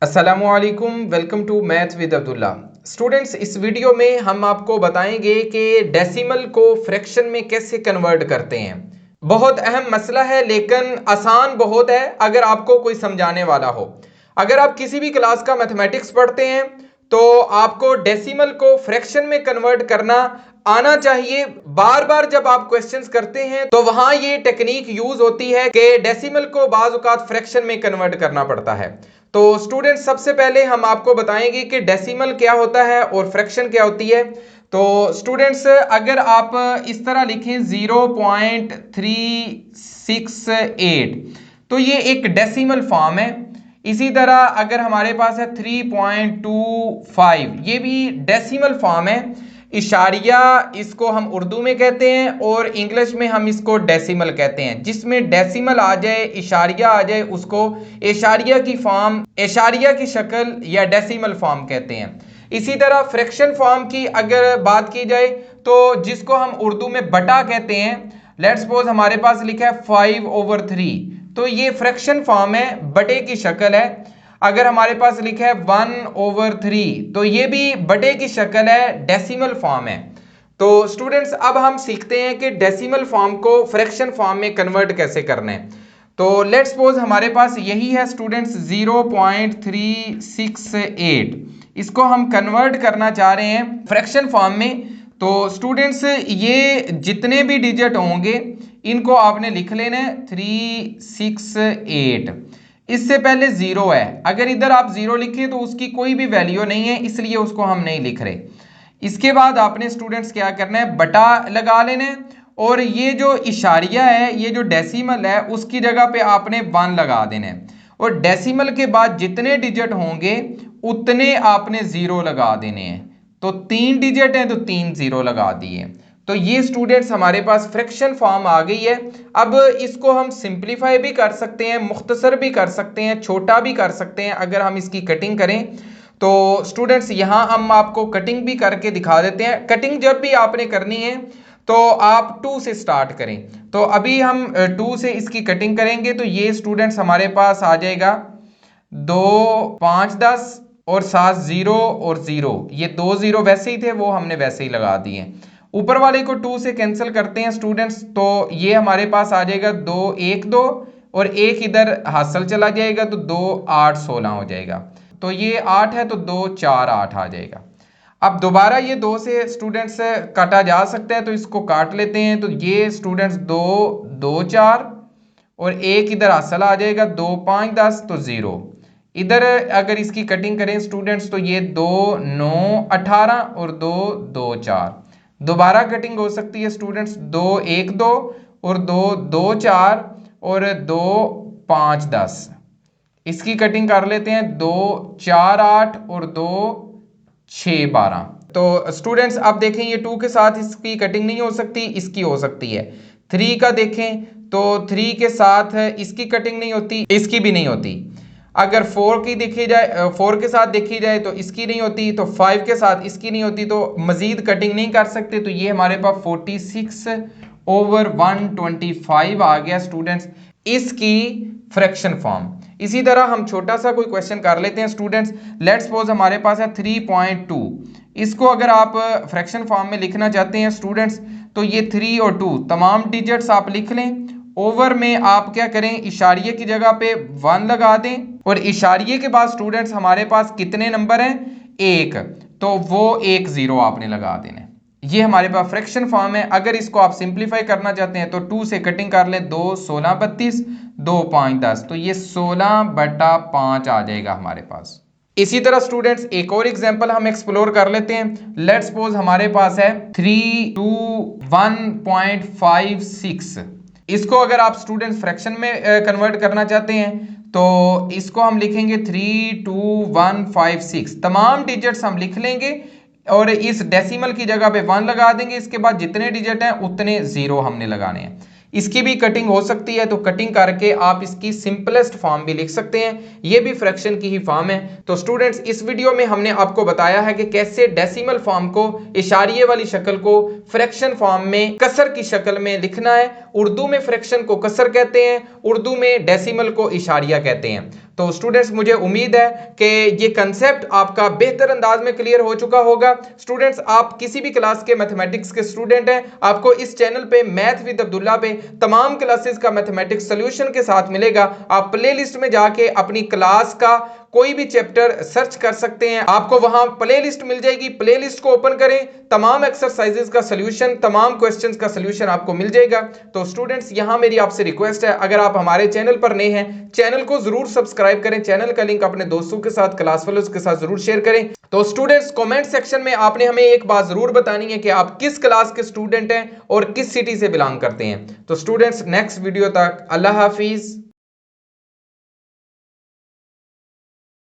अस्सलामुअलैकुम, welcome to math with Abdullah. Students, इस video में हम आपको बताएंगे कि डेसिमल को फ्रैक्शन में कैसे कन्वर्ट करते हैं। बहुत अहम मसला है लेकिन आसान बहुत है अगर आपको कोई समझाने वाला हो। अगर आप किसी भी क्लास का मैथमेटिक्स पढ़ते हैं तो आपको डेसिमल को फ्रैक्शन में कन्वर्ट करना आना चाहिए। बार बार जब आप क्वेश्चंस करते हैं तो वहां ये टेक्निक यूज होती है कि डेसिमल को बाज़ औक़ात फ्रैक्शन में कन्वर्ट करना पड़ता है। तो स्टूडेंट्स, सबसे पहले हम आपको बताएंगे कि डेसिमल क्या होता है और फ्रैक्शन क्या होती है। तो स्टूडेंट्स, अगर आप इस तरह लिखें 0.368 तो ये एक डेसिमल फॉर्म है। इसी तरह अगर हमारे पास है 3.25, ये भी डेसिमल फॉर्म है। इशारिया इसको हम उर्दू में कहते हैं और इंग्लिश में हम इसको डेसिमल कहते हैं। जिसमें डेसिमल आ जाए, इशारिया आ जाए, उसको इशारिया की फॉर्म, इशारिया की शक्ल या डेसिमल फॉर्म कहते हैं। इसी तरह फ्रैक्शन फॉर्म की अगर बात की जाए तो जिसको हम उर्दू में बटा कहते हैं, लेट्स सपोज हमारे पास लिखा है 5/3, तो ये फ्रैक्शन फॉर्म है, बटे की शक्ल है। अगर हमारे पास लिखा है 1/3 तो ये भी बटे की शक्ल है, डेसिमल फॉर्म है। तो स्टूडेंट्स, अब हम सीखते हैं कि डेसिमल फॉर्म को फ्रैक्शन फॉर्म में कन्वर्ट कैसे करना है। तो लेट्स सपोज हमारे पास यही है स्टूडेंट्स 0.368, इसको हम कन्वर्ट करना चाह रहे हैं फ्रैक्शन फॉर्म में। तो स्टूडेंट्स, ये जितने भी डिजिट होंगे इनको आपने लिख लेना है 368। इससे पहले जीरो है, अगर इधर आप जीरो लिखें तो उसकी कोई भी वैल्यू नहीं है, इसलिए उसको हम नहीं लिख रहे। इसके बाद आपने स्टूडेंट्स क्या करना है, बटा लगा लेना है और ये जो इशारिया है, ये जो डेसिमल है, उसकी जगह पे आपने 1 लगा देना है और डेसिमल के बाद जितने डिजिट होंगे उतने आपने जीरो लगा देने हैं। तो 3 डिजिट हैं तो 3 जीरो लगा दिए। तो ये स्टूडेंट्स हमारे पास फ्रैक्शन फॉर्म आ गई है। अब इसको हम सिंप्लीफाई भी कर सकते हैं, मुख्तसर भी कर सकते हैं, छोटा भी कर सकते हैं। अगर हम इसकी कटिंग करें तो स्टूडेंट्स यहाँ हम आपको कटिंग भी करके दिखा देते हैं। कटिंग जब भी आपने करनी है तो आप 2 से स्टार्ट करें। तो अभी हम 2 से इसकी कटिंग करेंगे तो ये स्टूडेंट्स हमारे पास आ जाएगा 2 5 10 और 7 0 और 0। ये 2 0 वैसे ही थे, वो हमने वैसे ही लगा दिए। ऊपर वाले को 2 से कैंसिल करते हैं स्टूडेंट्स, तो ये हमारे पास आ जाएगा 2 1 2 और एक इधर हासिल चला जाएगा तो 2 8 16 हो जाएगा। तो ये 8 है तो 2 4 8 आ जाएगा। अब दोबारा ये 2 से स्टूडेंट्स काटा जा सकता है तो इसको काट लेते हैं। तो ये स्टूडेंट्स 2 2 4 और एक इधर हासिल आ जाएगा 2 5 10 तो 0। इधर अगर इसकी कटिंग करें स्टूडेंट्स तो ये 2 9 18 और 2 2 4। दोबारा कटिंग हो सकती है स्टूडेंट्स 2 1 2 और 2 2 4 और 2 5 10। इसकी कटिंग कर लेते हैं 2 4 8 और 2 6 12। तो स्टूडेंट्स अब देखें, ये 2 के साथ इसकी कटिंग नहीं हो सकती, इसकी हो सकती है। 3 का देखें तो 3 के साथ इसकी कटिंग नहीं होती, इसकी भी नहीं होती। अगर 4 की देखी जाए, 4 के साथ देखी जाए तो इसकी नहीं होती, तो 5 के साथ इसकी नहीं होती, तो मजीद कटिंग नहीं कर सकते। तो ये हमारे पास 46/125 आ गया स्टूडेंट्स, इसकी फ्रैक्शन फॉर्म। इसी तरह हम छोटा सा कोई क्वेश्चन कर लेते हैं स्टूडेंट्स। लेट्स सपोज हमारे पास है 3.2, इसको अगर आप फ्रैक्शन फॉर्म में लिखना चाहते हैं स्टूडेंट्स तो ये 3 और 2 तमाम डिजिट्स आप लिख लें। ओवर में आप क्या करें, इशारिये की जगह पे 1 लगा दें और इशारिये के बाद स्टूडेंट्स हमारे पास कितने नंबर हैं, 1, तो वो 1 0 आपने लगा देना है। ये हमारे पास फ्रैक्शन फॉर्म है। अगर इसको आप सिंप्लीफाई करना चाहते हैं तो 2 से कटिंग कर लें, 2 16 32 2 5 10, तो ये 16/5 आ जाएगा हमारे पास। इसी तरह स्टूडेंट्स एक और एग्जांपल हम एक्सप्लोर कर लेते हैं। लेट्स सपोज हमारे पास है 321.56, इसको अगर आप स्टूडेंट्स फ्रैक्शन में कन्वर्ट करना चाहते हैं तो इसको हम लिखेंगे 32156, तमाम डिजिट्स हम लिख लेंगे और इस डेसिमल की जगह पे 1 लगा देंगे। इसके बाद जितने डिजिट हैं उतने 0 हमने लगाने हैं। इसकी भी कटिंग हो सकती है, तो कटिंग करके आप इसकी सिंपलेस्ट फॉर्म भी लिख सकते हैं। ये भी फ्रैक्शन की ही फॉर्म है। तो स्टूडेंट्स, इस वीडियो में हमने आपको बताया है कि कैसे डेसिमल फॉर्म को, इशारिये वाली शक्ल को फ्रैक्शन फॉर्म में कसर की शक्ल में लिखना है। उर्दू में फ्रैक्शन को कसर कहते हैं, उर्दू में डेसिमल को इशारिया कहते हैं। तो स्टूडेंट्स मुझे उम्मीद है कि ये कंसेप्ट आपका बेहतर अंदाज में क्लियर हो चुका होगा। स्टूडेंट्स आप किसी भी क्लास के मैथमेटिक्स के स्टूडेंट हैं, आपको इस चैनल पे मैथ विद अब्दुल्ला पे तमाम क्लासेस का मैथमेटिक्स सॉल्यूशन के साथ मिलेगा। आप प्लेलिस्ट में जाके अपनी क्लास का कोई भी चैप्टर सर्च कर सकते हैं, आपको वहां प्लेलिस्ट मिल जाएगी। प्लेलिस्ट को ओपन करें, तमाम एक्सरसाइजेस का सॉल्यूशन, तमाम क्वेश्चंस का सॉल्यूशन आपको मिल जाएगा। तो स्टूडेंट्स यहां मेरी आपसे रिक्वेस्ट है, अगर आप हमारे चैनल पर नए हैं, चैनल को जरूर सब्सक्राइब करें, चैनल का लिंक अपने दोस्तों के साथ, क्लास फेलोज के साथ जरूर शेयर करें। तो स्टूडेंट्स कमेंट सेक्शन में आपने हमें एक बात जरूर बतानी है कि आप किस क्लास के स्टूडेंट हैं और किस सिटी से बिलोंग करते हैं। तो स्टूडेंट्स नेक्स्ट वीडियो तक अल्लाह हाफिज।